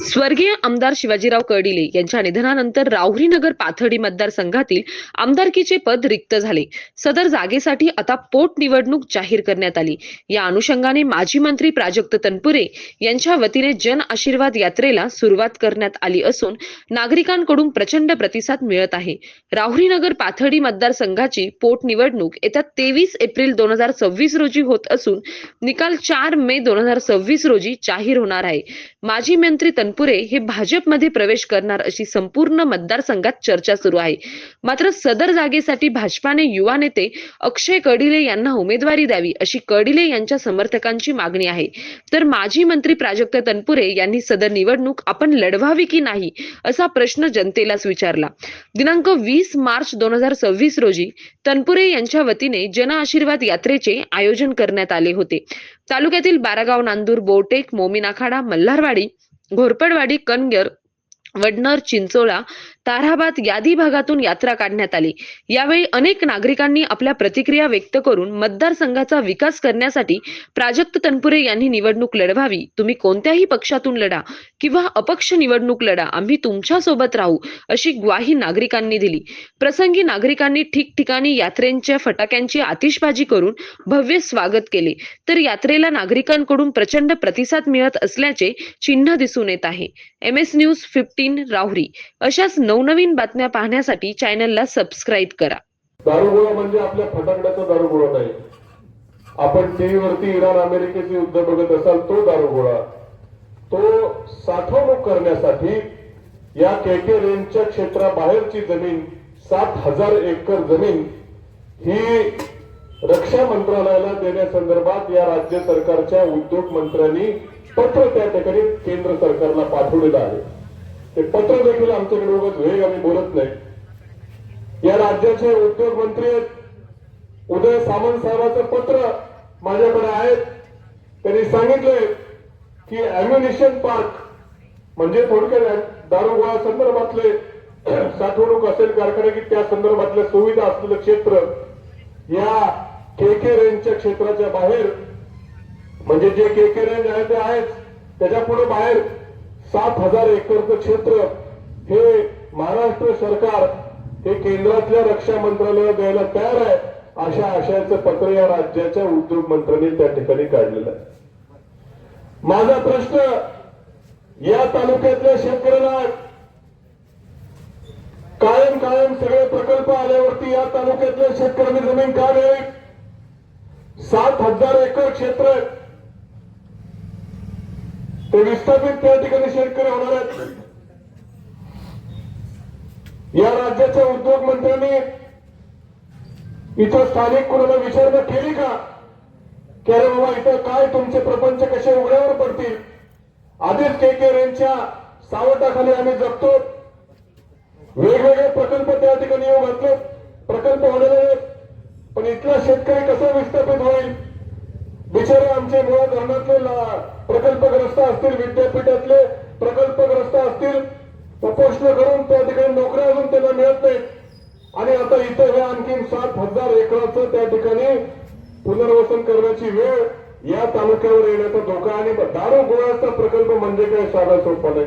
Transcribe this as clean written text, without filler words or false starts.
स्वर्गीय आमदार शिवाजीराव कर्डिले यांच्या निधनानंतर राहुरीनगर पाथर्डी मतदारसंघातील आमदारकीचे पद रिक्त झाले. सदर जागेसाठी आता पोटनिवडणूक जाहीर करण्यात आली. या अनुषंगाने माजी मंत्री प्राजक्त तनपुरे यांच्या वतीने जन आशीर्वाद यात्रेला सुरुवात करण्यात आली असून नागरिकांकडून प्रचंड प्रतिसाद मिळत आहे. राहुरीनगर पाथर्डी मतदारसंघाची पोटनिवडणूक येत्या 23 एप्रिल 2026 रोजी होत असून निकाल 4 मे 2026 रोजी जाहीर होणार आहे. माजी मंत्री तनपुरे हे भाजपमध्ये प्रवेश करणार अशी संपूर्ण मतदारसंघात चर्चा सुरू आहे. मात्र सदर जागेसाठी भाजपाने युवा नेते अक्षय कर्डिले यांना उमेदवारी द्यावी अशी कर्डिले यांच्या समर्थकांची मागणी आहे. तर माजी मंत्री प्राजक्त तनपुरे यांनी सदर निवडणूक आपण लढवावी की नाही असा प्रश्न जनतेलाच विचारला. दिनांक 20 मार्च 2026 रोजी तनपुरे यांच्या वतीने जन आशीर्वाद यात्रेचे आयोजन करण्यात आले होते. तालुक्यातील बारागाव, नांदूर, बोटेक, मोमीनाखाडा, मल्हारवाडी, घोरपडवाडी, कणगर, वडनर, चिंचोळा, ताराबाद यादी भागातून यात्रा काढण्यात आली. यावेळी अनेक नागरिकांनी आपल्या प्रतिक्रिया व्यक्त करून मतदारसंघाचा विकास करण्यासाठी प्राजक्त तनपुरे यांनी निवडणूक लढवावी. तुम्ही कोणत्याही पक्षातून लढा किंवा अपक्ष निवडणूक लढा, आम्ही तुमच्या सोबत राहू अशी ग्वाही नागरिकांनी दिली. प्रसंगी नागरिकांनी ठिकठिकाणी यात्रेच्या फटाक्यांची आतिषबाजी करून भव्य स्वागत केले. तर यात्रेला नागरिकांकडून प्रचंड प्रतिसाद मिळत असल्याचे चिन्ह दिसून येत आहे. MS न्यूज 15 राहुरी अशाच नवनवीन बातम्या पाहण्यासाठी चॅनलला सबस्क्राईब करा. दारुगोळा म्हणजे आपल्या फटाकड्याचा दारुगोळा नाही. आपण टीव्ही वरती इराण अमेरिकेचे युद्ध बघत असाल तो दारुगोळा, तो साठवणूक करण्यासाठी या KK रेंजच्या क्षेत्राबाहेरची जमीन 7,000 एकर जमीन ही रक्षा मंत्रालयाला देण्यासंदर्भात या राज्य सरकारच्या उद्योग मंत्र्यांनी पत्र त्या ठिकाणी केंद्र सरकारला पाठवलेलं आहे. ते पत्र देखील आमच्याकडे उगाच वेग आम्ही बोलत नाही. या राज्याचे उद्योग मंत्री उदय सामंत साहेबांचं पत्र माझ्याकडे आहे. त्यांनी सांगितलंय की अम्युनिशन पार्क म्हणजे थोडक्यात दारुगोळा संदर्भातले साठवणूक असेल कारखाने की त्या संदर्भातल्या सुविधा असलेलं क्षेत्र या KK रेंजच्या क्षेत्राच्या बाहेर म्हणजे जे KK रेंज आहे ते आहेच, त्याच्या पुढे बाहेर 7,000 एकरचं क्षेत्र हे महाराष्ट्र सरकार हे केंद्रातल्या रक्षा मंत्रालयाला द्यायला तयार आहे अशा आशयाचं पत्र या राज्याच्या उद्योग मंत्र्यांनी त्या ठिकाणी काढलेलं आहे. माझा प्रश्न या तालुक्यातल्या शेतकऱ्यांना कायम सगळे प्रकल्प आल्यावरती या तालुक्यातल्या शेतकऱ्यांनी जमीन का द्यावी? 7,000 एकर क्षेत्र ते विस्थापित त्या ठिकाणी शेतकरी होणार आहेत. या राज्याच्या उद्योग मंत्र्यांनी इथं स्थानिक कोणाला विचारणा केली का की अरे बाबा इथं काय तुमचे प्रपंच कसे उघड्यावर पडतील? आधीच KK रेंजच्या सावटाखाली आम्ही जगतो. वेगवेगळे प्रकल्प त्या ठिकाणी येऊ घातले, प्रकल्प होणार आहेत, पण इथला शेतकरी कसा विस्थापित होईल? बिचारे आमचे मुळा धरणातले प्रकल्पग्रस्त असतील, विद्यापीठातले प्रकल्पग्रस्त असतील, उपोषण करून त्या ठिकाणी नोकऱ्या अजून त्यांना मिळत नाहीत आणि आता इथं हे आणखी 7,000 एकराचं त्या ठिकाणी पुनर्वसन करण्याची वेळ या तालुक्यावर येण्याचा धोका आणि दारुगोळ्याचा प्रकल्प म्हणजे काय साधा सोपा नाही.